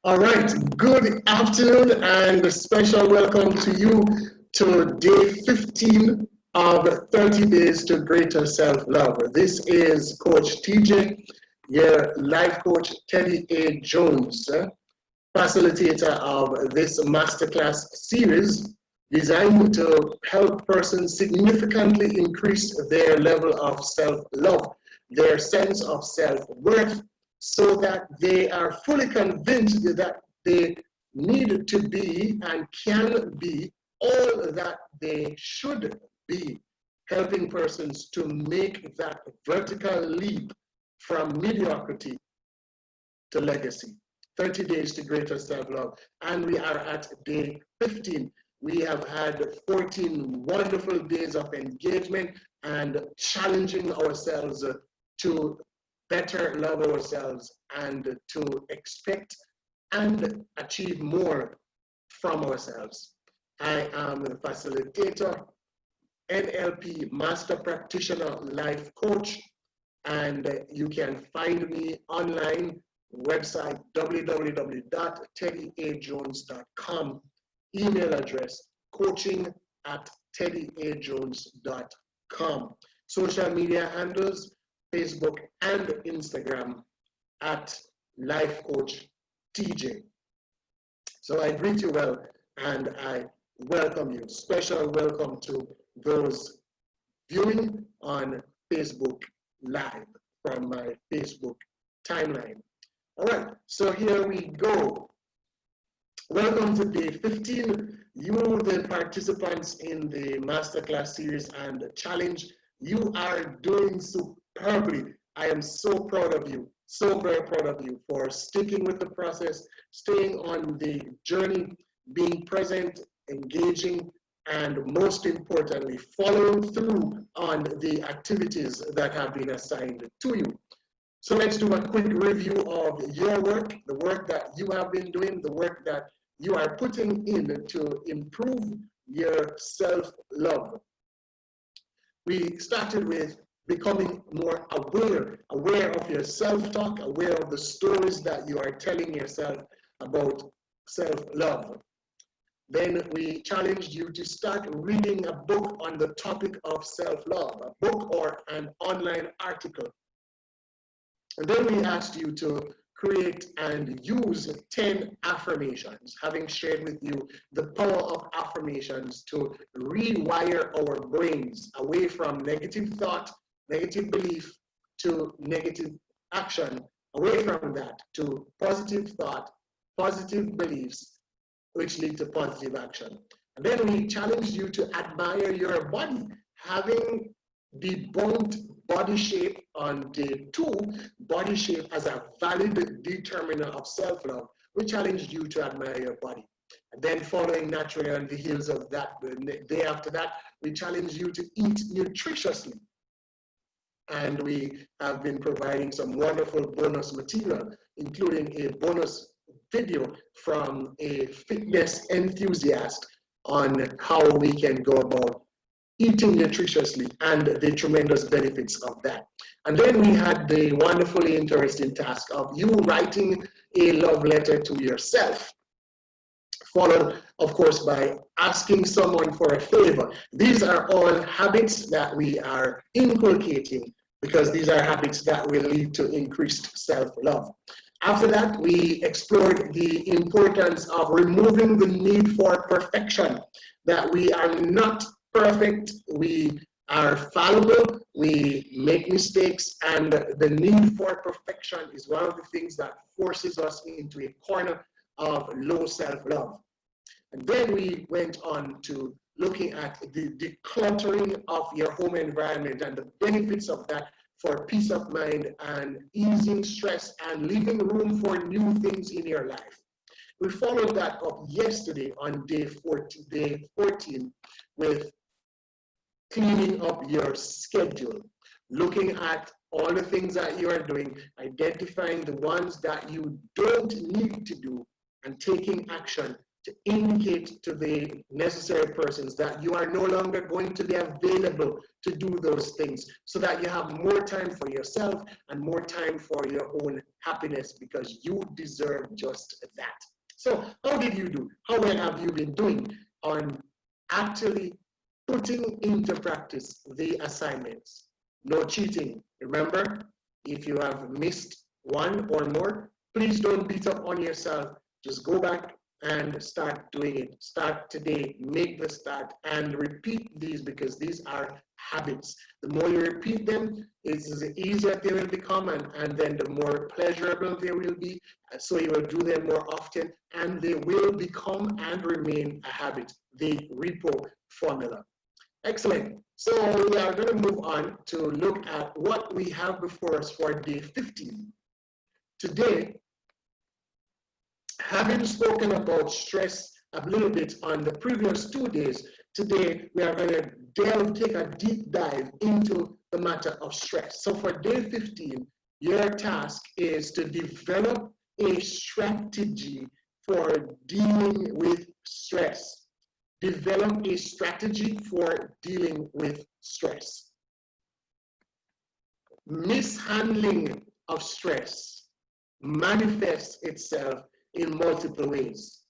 All right, good afternoon and a special welcome to you to day 15 of 30 Days to Greater Self-Love. This is Coach TJ, your life coach, Teddy A. Jones, facilitator of this masterclass series designed to help persons significantly increase their level of self-love, their sense of self-worth, so that they are fully convinced that they need to be and can be all that they should be, helping persons to make that vertical leap from mediocrity to legacy. 30 days to greater self-love. And we are at day 15. We have had 14 wonderful days of engagement and challenging ourselves to better love ourselves and to expect and achieve more from ourselves. I am the facilitator, NLP Master Practitioner Life Coach, and you can find me online, website www.teddyajones.com, email address coaching@teddyajones.com, social media handles, Facebook and Instagram at Life Coach TJ. So I greet you well and I welcome you. Special welcome to those viewing on Facebook Live from my Facebook timeline. All right, so here we go. Welcome to day 15. You, the participants in the masterclass series and the challenge, you are doing superbly. I am so proud of you, so very proud of you for sticking with the process, staying on the journey, being present, engaging, and most importantly, following through on the activities that have been assigned to you. So let's do a quick review of your work, the work that you have been doing, the work that you are putting in to improve your self-love. We started with becoming more aware of your self-talk, aware of the stories that you are telling yourself about self-love. Then we challenged you to start reading a book on the topic of self-love, a book or an online article. And then we asked you to create and use 10 affirmations, having shared with you the power of affirmations to rewire our brains away from negative thought, negative belief, to negative action, away from that to positive thought, positive beliefs, which lead to positive action. And then we challenged you to admire your body, having debunked body shape on day 2, body shape as a valid determiner of self-love. We challenged you to admire your body. And then following naturally on the heels of that, the day after that, we challenged you to eat nutritiously. And we have been providing some wonderful bonus material, including a bonus video from a fitness enthusiast on how we can go about eating nutritiously and the tremendous benefits of that. And then we had the wonderfully interesting task of you writing a love letter to yourself, followed, of course, by asking someone for a favor. These are all habits that we are inculcating because these are habits that will lead to increased self-love. After that, we explored the importance of removing the need for perfection, that we are not perfect, we are fallible, we make mistakes, and the need for perfection is one of the things that forces us into a corner of low self-love. And then we went on to looking at the decluttering of your home environment and the benefits of that for peace of mind and easing stress and leaving room for new things in your life. We followed that up yesterday on day 14 with cleaning up your schedule, looking at all the things that you are doing, identifying the ones that you don't need to do, and taking action to indicate to the necessary persons that you are no longer going to be available to do those things, so that you have more time for yourself and more time for your own happiness, because you deserve just that. So how did you do? How well have you been doing on actually putting into practice the assignments? No cheating. Remember, if you have missed one or more, please don't beat up on yourself. Just go back and start doing it. Start today, make the start, and repeat these, because these are habits. The more you repeat them, it's the easier they will become, and then the more pleasurable they will be. So you will do them more often, and they will become and remain a habit. The REPO formula. Excellent. So we are going to move on to look at what we have before us for day 15. Today, having spoken about stress a little bit on the previous 2 days, today we are going to take a deep dive into the matter of stress. So for day 15, your task is to develop a strategy for dealing with stress. Develop a strategy for dealing with stress. Mishandling of stress manifests itself in multiple ways.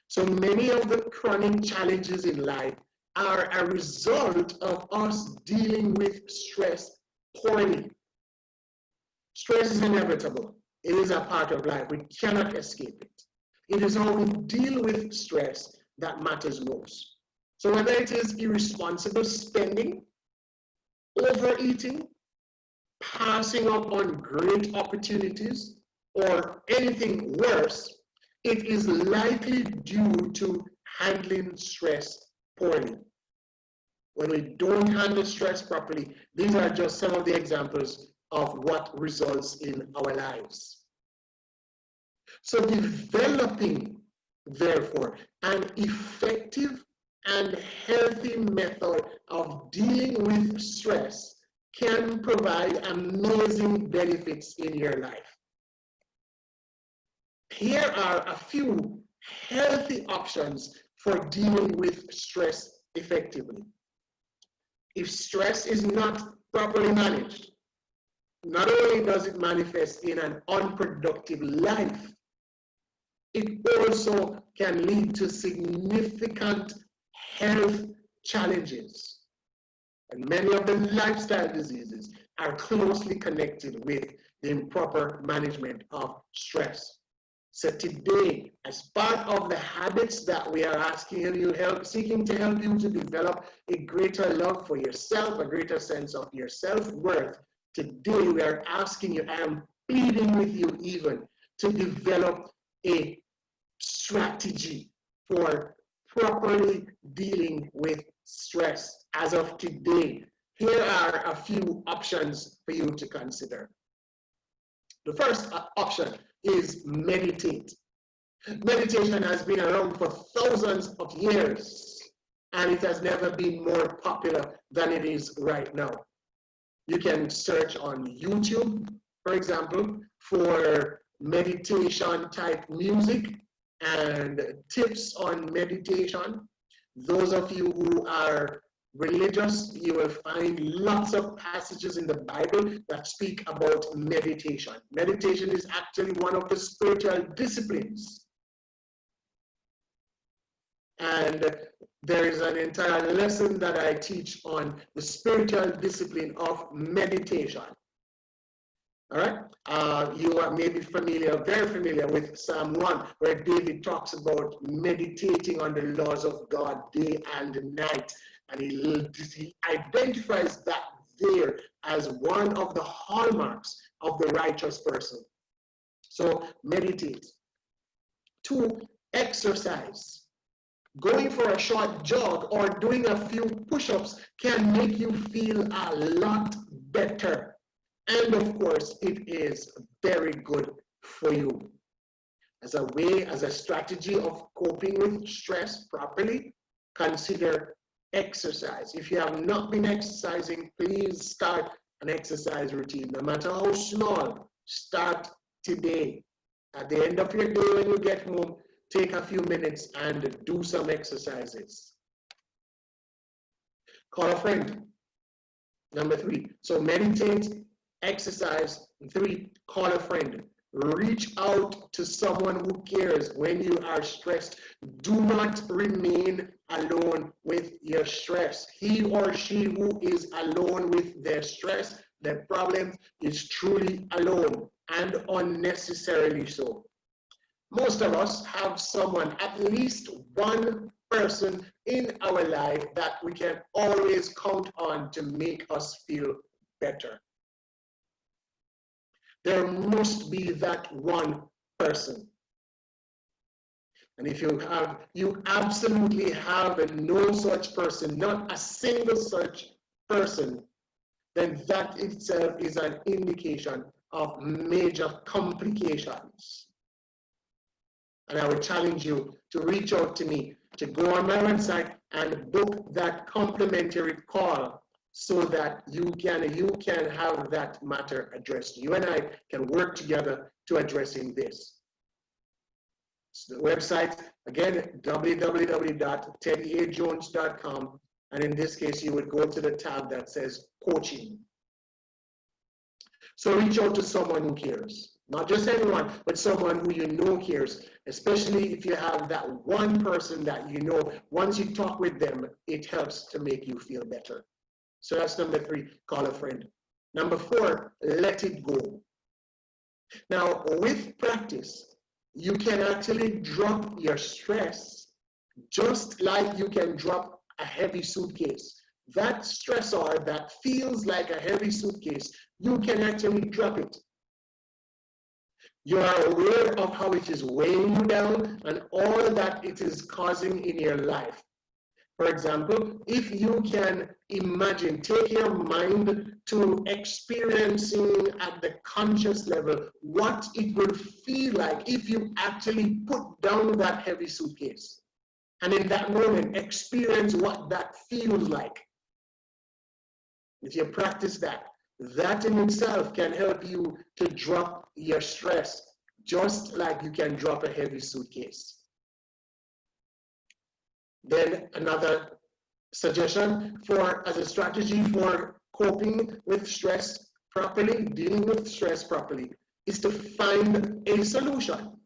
So many of the chronic challenges in life are a result of us dealing with stress poorly. Stress is inevitable. It is a part of life. We cannot escape it. It is how we deal with stress that matters most. So whether it is irresponsible spending, overeating, passing up on great opportunities, or anything worse, it is likely due to handling stress poorly. When we don't handle stress properly, these are just some of the examples of what results in our lives. So developing, therefore, an effective and healthy method of dealing with stress can provide amazing benefits in your life. Here are a few healthy options for dealing with stress effectively. If stress is not properly managed, not only does it manifest in an unproductive life, it also can lead to significant health challenges. And many of the lifestyle diseases are closely connected with the improper management of stress. So today, as part of the habits that we are asking you seeking to help you to develop a greater love for yourself, a greater sense of your self-worth, today we are asking you, I am pleading with you even, to develop a strategy for properly dealing with stress. As of today, here are a few options for you to consider. The first option is meditate. Meditation has been around for thousands of years, and it has never been more popular than it is right now. You can search on YouTube, for example, for meditation type music and tips on meditation. Those of you who are religious, you will find lots of passages in the Bible that speak about meditation. Meditation is actually one of the spiritual disciplines. And there is an entire lesson that I teach on the spiritual discipline of meditation. All right, you are maybe very familiar with Psalm 1, where David talks about meditating on the laws of God day and night. And he identifies that there as one of the hallmarks of the righteous person. So meditate. 2, exercise. Going for a short jog or doing a few push-ups can make you feel a lot better. And of course, it is very good for you. As a way, as a strategy of coping with stress properly, consider exercise. If you have not been exercising, please start an exercise routine. No matter how small, start today. At the end of your day when you get home, take a few minutes and do some exercises. Call a friend. Number 3. So meditate, exercise. 3, call a friend. Reach out to someone who cares when you are stressed. Do not remain alone with your stress. He or she who is alone with their stress, their problem, is truly alone and unnecessarily so. Most of us have someone, at least one person in our life that we can always count on to make us feel better. There must be that one person. And if you absolutely have no such person, not a single such person, then that itself is an indication of major complications. And I would challenge you to reach out to me, to go on my website and book that complimentary call so that you can have that matter addressed. You and I can work together to addressing this. So the website, again, www.teddyajones.com, and in this case, you would go to the tab that says coaching. So reach out to someone who cares. Not just anyone, but someone who you know cares, especially if you have that one person that you know, once you talk with them, it helps to make you feel better. So that's number 3, call a friend. Number 4, let it go. Now, with practice, you can actually drop your stress just like you can drop a heavy suitcase. That stressor that feels like a heavy suitcase, you can actually drop it. You are aware of how it is weighing you down and all that it is causing in your life. For example, if you can imagine, take your mind to experiencing at the conscious level what it would feel like if you actually put down that heavy suitcase. And in that moment, experience what that feels like. If you practice that, that in itself can help you to drop your stress, just like you can drop a heavy suitcase. Then another suggestion as a strategy for coping with stress properly, dealing with stress properly, is to find a solution.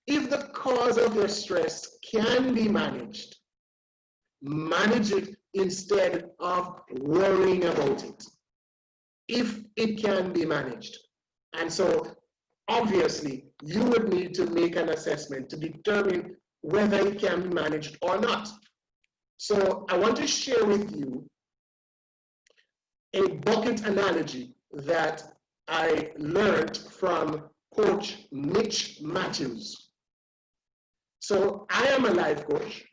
If the cause of your stress can be managed, manage it instead of worrying about it. If it can be managed. And so obviously you would need to make an assessment to determine whether it can be managed or not. So I want to share with you a bucket analogy that I learned from Coach Mitch Matthews. So I am a life coach,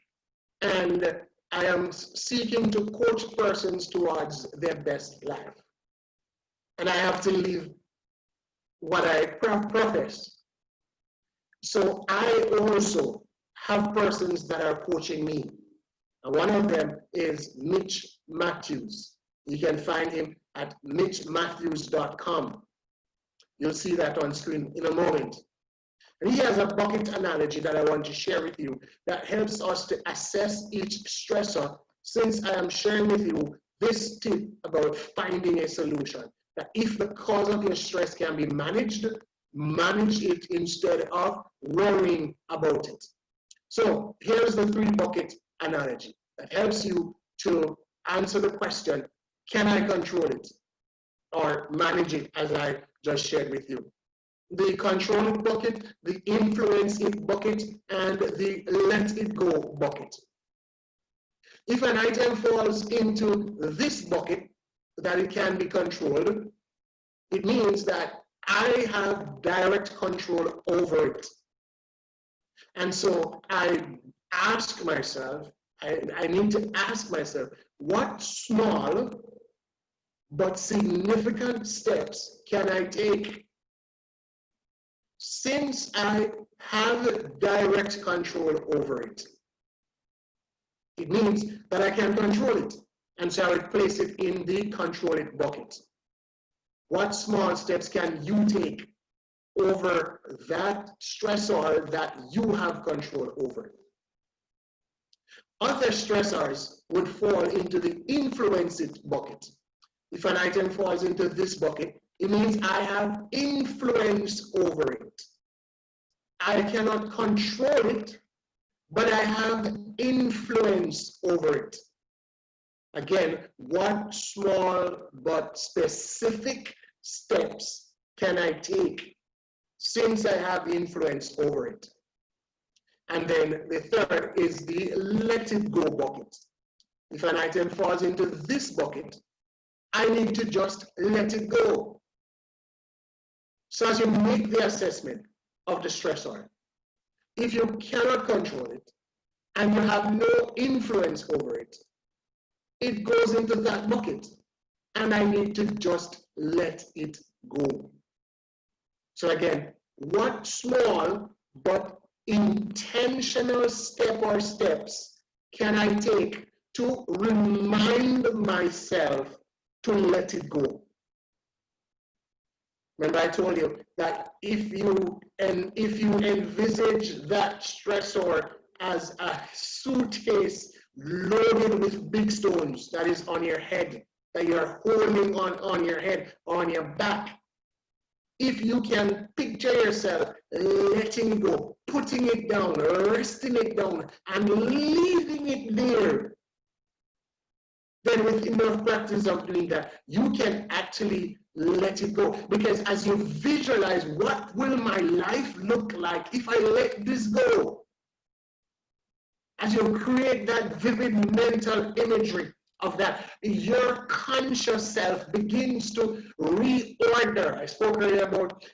and I am seeking to coach persons towards their best life. And I have to live what I profess. So I also have persons that are coaching me. And one of them is Mitch Matthews. You can find him at mitchmatthews.com. You'll see that on screen in a moment. And he has a bucket analogy that I want to share with you that helps us to assess each stressor, since I am sharing with you this tip about finding a solution. That if the cause of your stress can be managed, manage it instead of worrying about it. So here's the 3-bucket analogy that helps you to answer the question, can I control it or manage it, as I just shared with you? The control it bucket, the influence it bucket, and the let it go bucket. If an item falls into this bucket, that it can be controlled, it means that I have direct control over it. And so I ask myself, I need to ask myself, what small but significant steps can I take since I have direct control over it? It means that I can control it. And so I would place it in the control it bucket. What small steps can you take over that stressor that you have control over. Other stressors would fall into the influence it bucket. If an item falls into this bucket, it means I have influence over it. I cannot control it, but I have influence over it. Again, what small but specific steps can I take since I have influence over it? And then the third is the let it go bucket. If an item falls into this bucket, I need to just let it go. So as you make the assessment of the stressor, if you cannot control it and you have no influence over it, it goes into that bucket and I need to just let it go. So again, what small but intentional step or steps can I take to remind myself to let it go? Remember I told you that if you envisage that stressor as a suitcase loaded with big stones that is on your head, that you're holding on your head, on your back, if you can picture yourself letting go, putting it down, resting it down, and leaving it there, then with enough practice of doing that, you can actually let it go. Because as you visualize, what will my life look like if I let this go? As you create that vivid mental imagery of that, your conscious self begins to reorder. I spoke earlier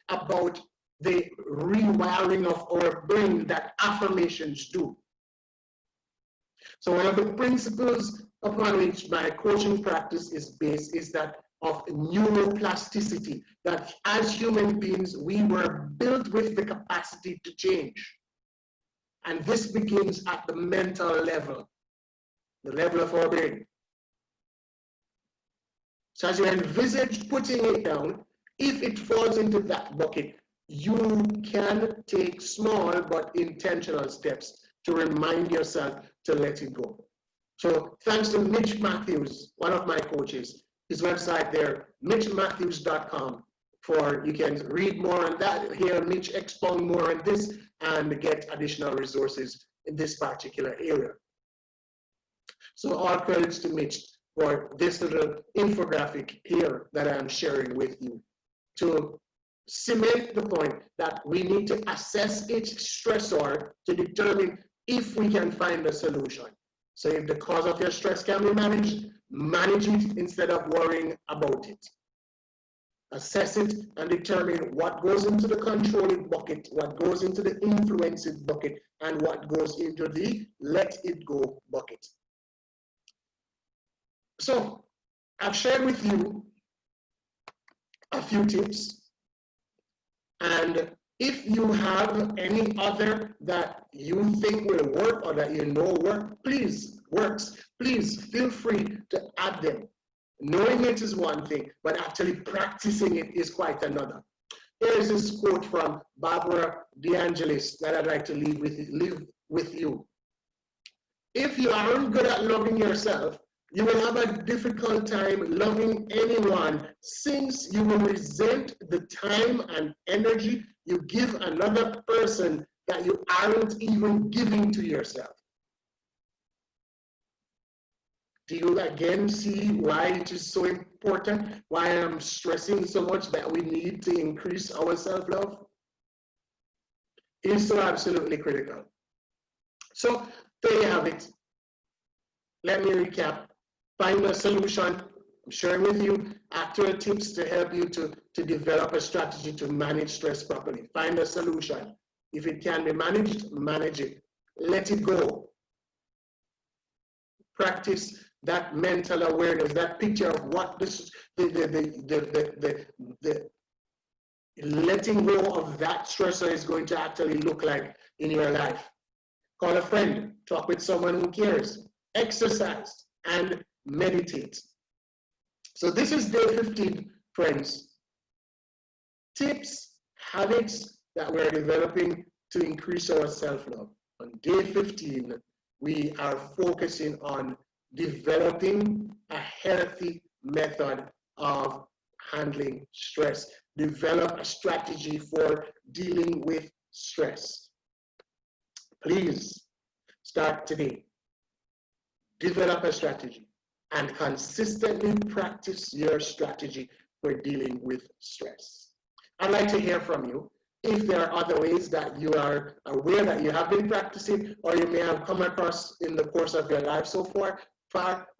about the rewiring of our brain that affirmations do. So one of the principles upon which my coaching practice is based is that of neuroplasticity, that as human beings, we were built with the capacity to change. And this begins at the mental level, the level of our brain. So as you envisage putting it down, if it falls into that bucket, you can take small but intentional steps to remind yourself to let it go. So thanks to Mitch Matthews, one of my coaches, his website there, mitchmatthews.com, for you can read more on that, hear Mitch expound more on this, and get additional resources in this particular area. So all credits to Mitch for this little infographic here that I'm sharing with you to cement the point that we need to assess each stressor to determine if we can find a solution. So if the cause of your stress can be managed, manage it instead of worrying about it. Assess it and determine what goes into the control it bucket, what goes into the influence it bucket, and what goes into the let it go bucket. So I've shared with you a few tips, and if you have any other that you think will work or that you know please feel free to add them. Knowing it is one thing, but actually practicing it is quite another. Here is this quote from Barbara DeAngelis that I'd like to leave with you. If you aren't good at loving yourself, you will have a difficult time loving anyone, since you will resent the time and energy you give another person that you aren't even giving to yourself. Do you again see why it is so important, why I'm stressing so much that we need to increase our self-love? It is so absolutely critical. So there you have it. Let me recap. Find a solution. I'm sharing with you actual tips to help you to develop a strategy to manage stress properly. Find a solution. If it can be managed, manage it. Let it go. Practice that mental awareness, that picture of what this, the letting go of that stressor is going to actually look like in your life. Call a friend, talk with someone who cares, exercise, and meditate. So this is day 15, friends. Tips, habits that we're developing to increase our self-love. On day 15, we are focusing on developing a healthy method of handling stress. Develop a strategy for dealing with stress. Please start today. Develop a strategy and consistently practice your strategy for dealing with stress. I'd like to hear from you. If there are other ways that you are aware that you have been practicing or you may have come across in the course of your life so far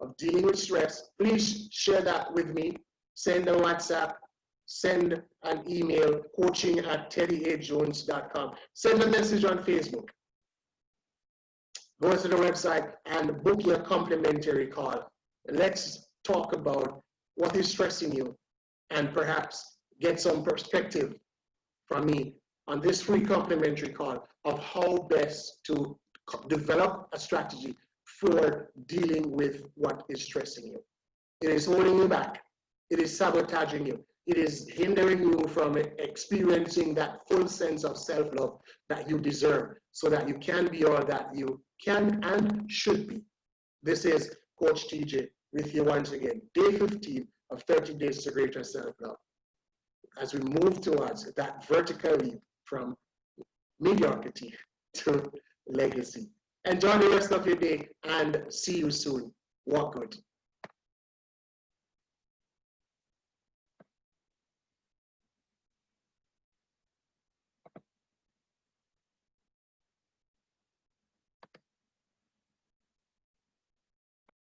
of dealing with stress, please share that with me. Send a WhatsApp, send an email, coaching@teddyajones.com. Send a message on Facebook. Go to the website and book your complimentary call. Let's talk about what is stressing you and perhaps get some perspective from me on this free complimentary call of how best to develop a strategy for dealing with what is stressing you. It is holding you back. It is sabotaging you. It is hindering you from experiencing that full sense of self-love that you deserve so that you can be all that you can and should be. This is Coach TJ with you once again. Day 15 of 30 Days to Greater Self-Love. As we move towards that vertical leap from mediocrity to legacy. Enjoy the rest of your day and see you soon. Walk good.